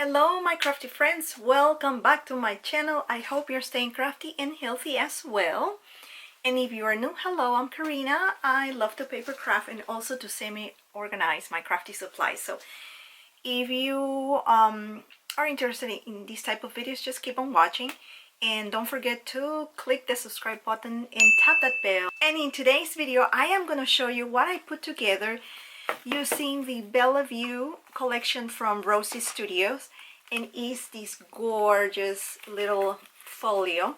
Hello my crafty friends, welcome back to my channel. I hope you're staying crafty and healthy as well. And if you are new, hello, I'm Karina. I love to paper craft and also to semi-organize my crafty supplies. So if you are interested in these type of videos, just keep on watching. And don't forget to click the subscribe button and tap that bell. And in today's video, I am going to show you what I put together using the Belleview collection from Rosie Studios, and is this gorgeous little folio.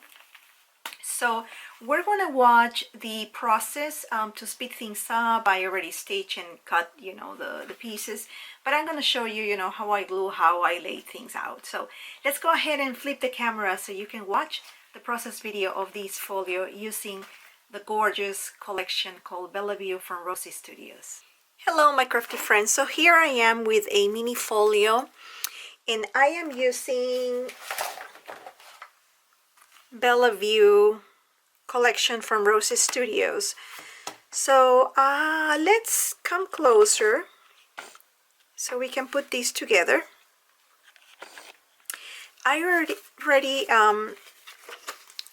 So we're going to watch the process to speed things up. I already stitched and cut, the pieces, but I'm going to show you, how I glue, how I lay things out. So let's go ahead and flip the camera so you can watch the process video of this folio using the gorgeous collection called Belleview from Rosie Studios. Hello my crafty friends, so here I am with a mini folio and I am using Belleview collection from Rosie Studios. So let's come closer so we can put these together. I already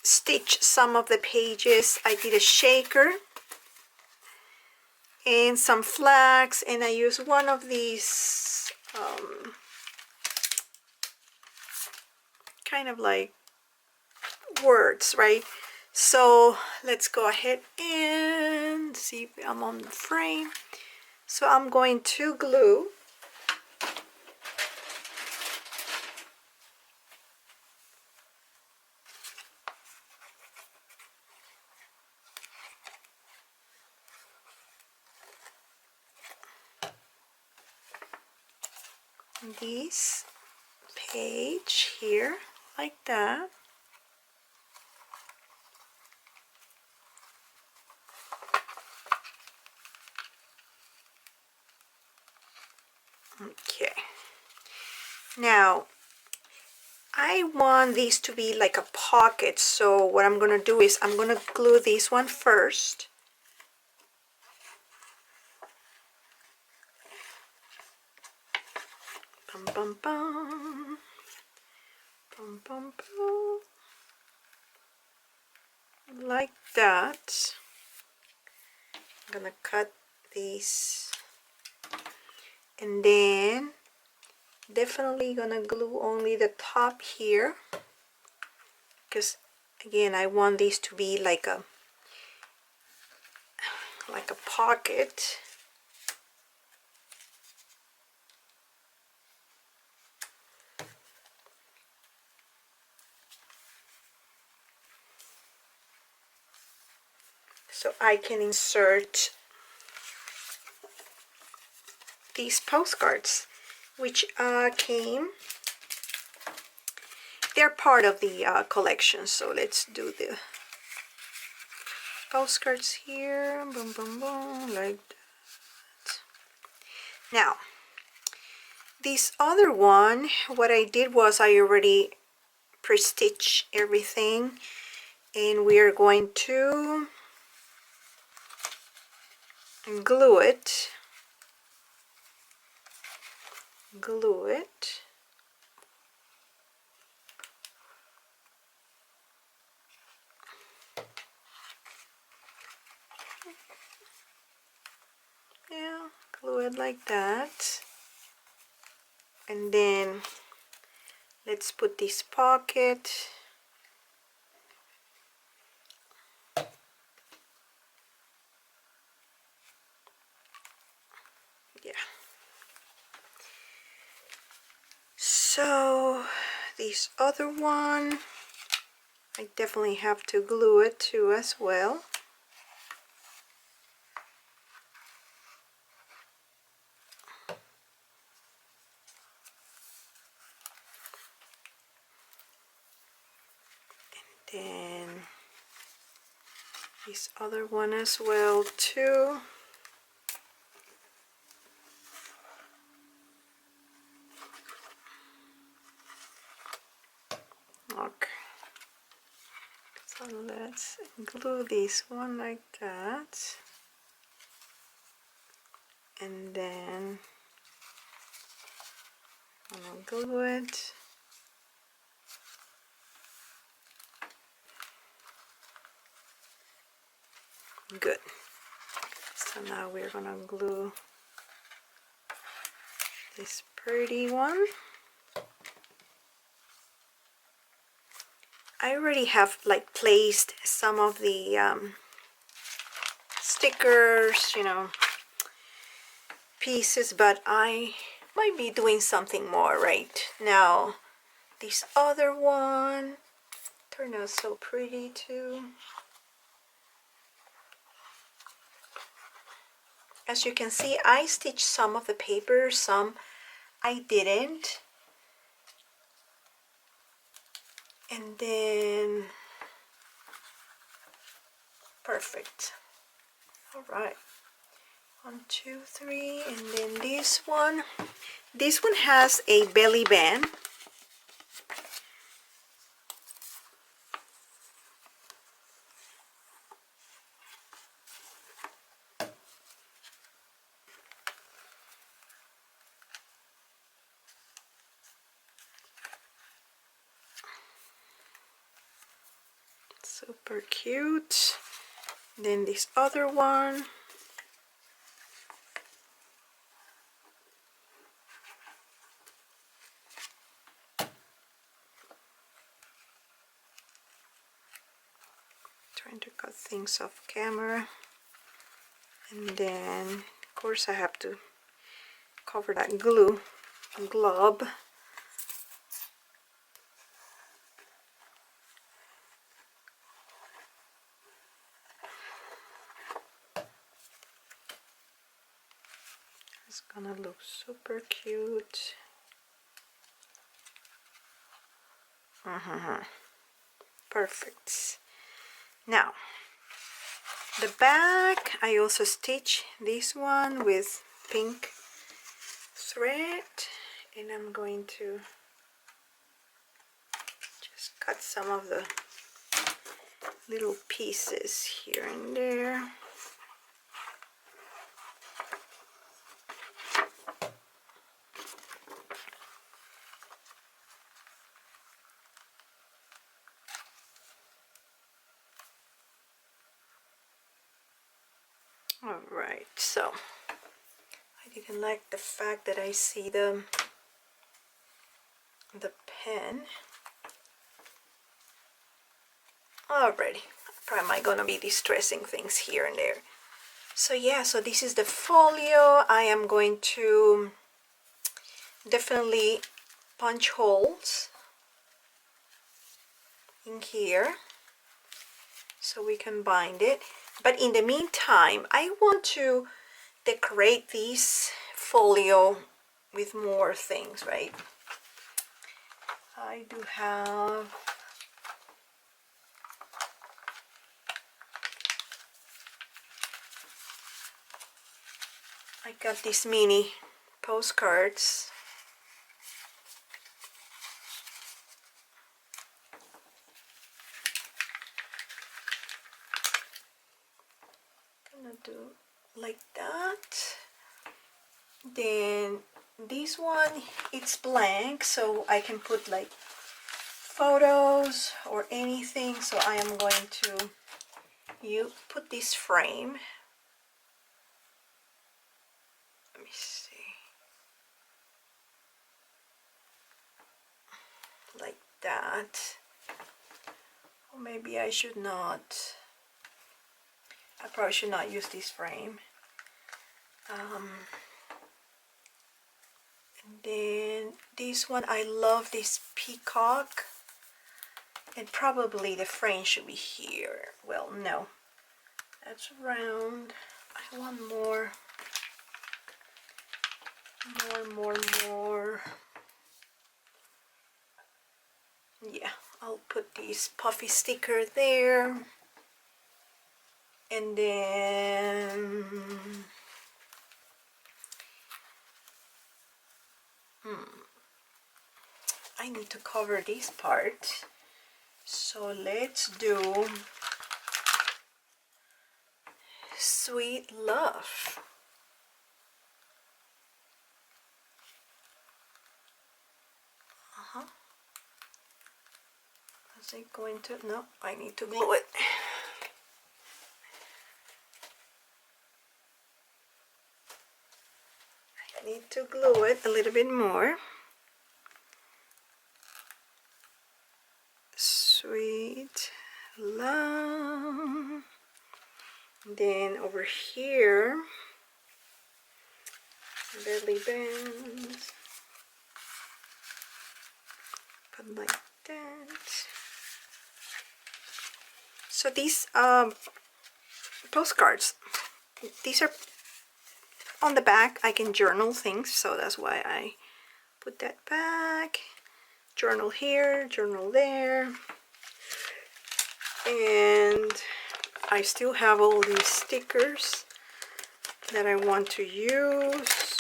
stitched some of the pages. I did a shaker and some flags, and I use one of these kind of like words, right? So let's go ahead and see if I'm on the frame. So I'm going to glue this page here like that. Okay, now I want these to be like a pocket, so what I'm gonna do is I'm gonna glue this one first. Bum, bum, bum. Bum, bum, bum. Like that. I'm gonna cut these and then definitely gonna glue only the top here, because again I want these to be like a pocket. So I can insert these postcards, which came, they're part of the collection. So let's do the postcards here, boom, boom, boom, like that. Now, this other one, what I did was I already pre-stitched everything, and we are going to glue it. Yeah, glue it like that. And then let's put this pocket. Yeah. So this other one, I definitely have to glue it too as well. And then this other one as well too. Okay, so let's glue this one like that, and then gonna glue it. Good. So now we're gonna glue this pretty one. I already have like placed some of the stickers, you know, pieces, but I might be doing something more right now. This other one turned out so pretty too. As you can see, I stitched some of the paper, some I didn't. And then, perfect. All right. 1, 2, 3, and then this one. This one has a belly band. Super cute. Then this other one. Trying to cut things off camera. And then, of course, I have to cover that glob. It's gonna look super cute. Perfect. Now, the back, I also stitch this one with pink thread, and I'm going to just cut some of the little pieces here and there. Alright, so I didn't like the fact that I see the pen. Already, probably am I gonna be distressing things here and there. So yeah, so this is the folio. I am going to definitely punch holes in here so we can bind it. But in the meantime, I want to decorate this folio with more things, right? I do have I got these mini postcards. Gonna do like that. Then this one, it's blank, so I can put like photos or anything. So I am going to put this frame. Let me see. Like that. Or maybe I should not. I probably should not use this frame. And then this one, I love this peacock. And probably the frame should be here. Well, no. That's round. I want more. More. Yeah, I'll put this puffy sticker there. And then I need to cover this part. So let's do Sweet Love. Is it going to? No, I need to glue it. I need to glue it a little bit more. Sweet love. Then over here, belly bands. Put like that. So these postcards, these are on the back. I can journal things, so that's why I put that back. Journal here, journal there. And I still have all these stickers that I want to use.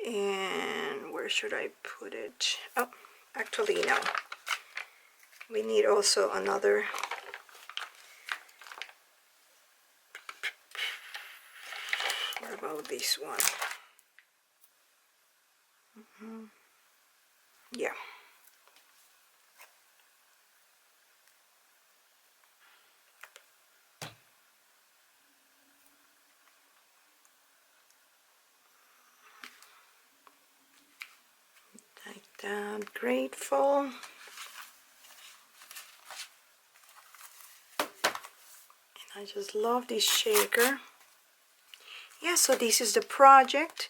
And where should I put it? Oh, actually no. We need also another. What about this one? Yeah. Like that. Grateful. I just love this shaker. Yeah, so this is the project.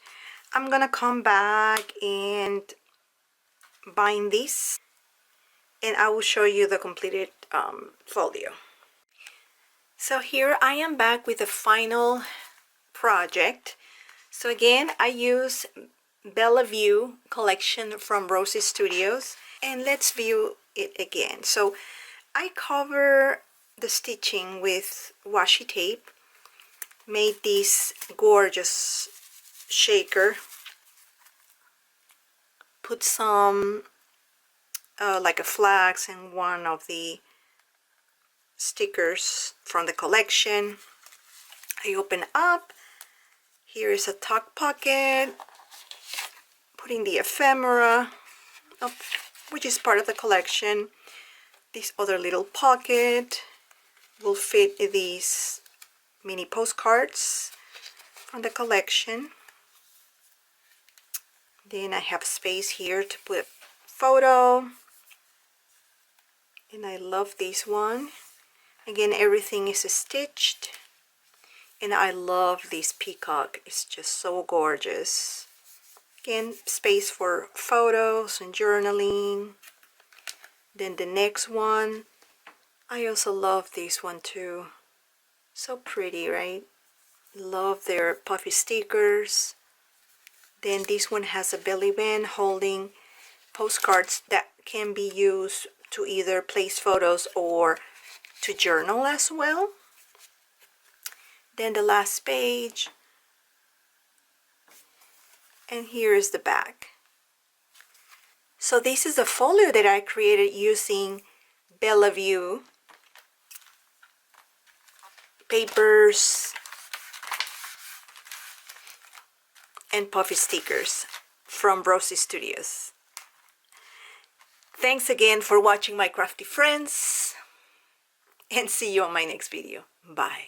I'm gonna come back and bind this, and I will show you the completed folio. So here I am back with the final project. So again, I use Belleview collection from Rosie Studios, and let's view it again. So I cover the stitching with washi tape, made this gorgeous shaker, put some like a flags and one of the stickers from the collection. I open up, here is a tuck pocket, putting the ephemera, which is part of the collection. This other little pocket will fit these mini postcards from the collection. Then I have space here to put a photo, and I love this one. Again, everything is stitched, and I love this peacock. It's just so gorgeous. Again, space for photos and journaling. Then the next one, I also love this one too. So pretty, right? Love their puffy stickers. Then this one has a belly band holding postcards that can be used to either place photos or to journal as well. Then the last page, and here is the back. So this is a folio that I created using Belleview papers and puffy stickers from Rosie Studios. Thanks again for watching, my crafty friends, and see you on my next video. Bye.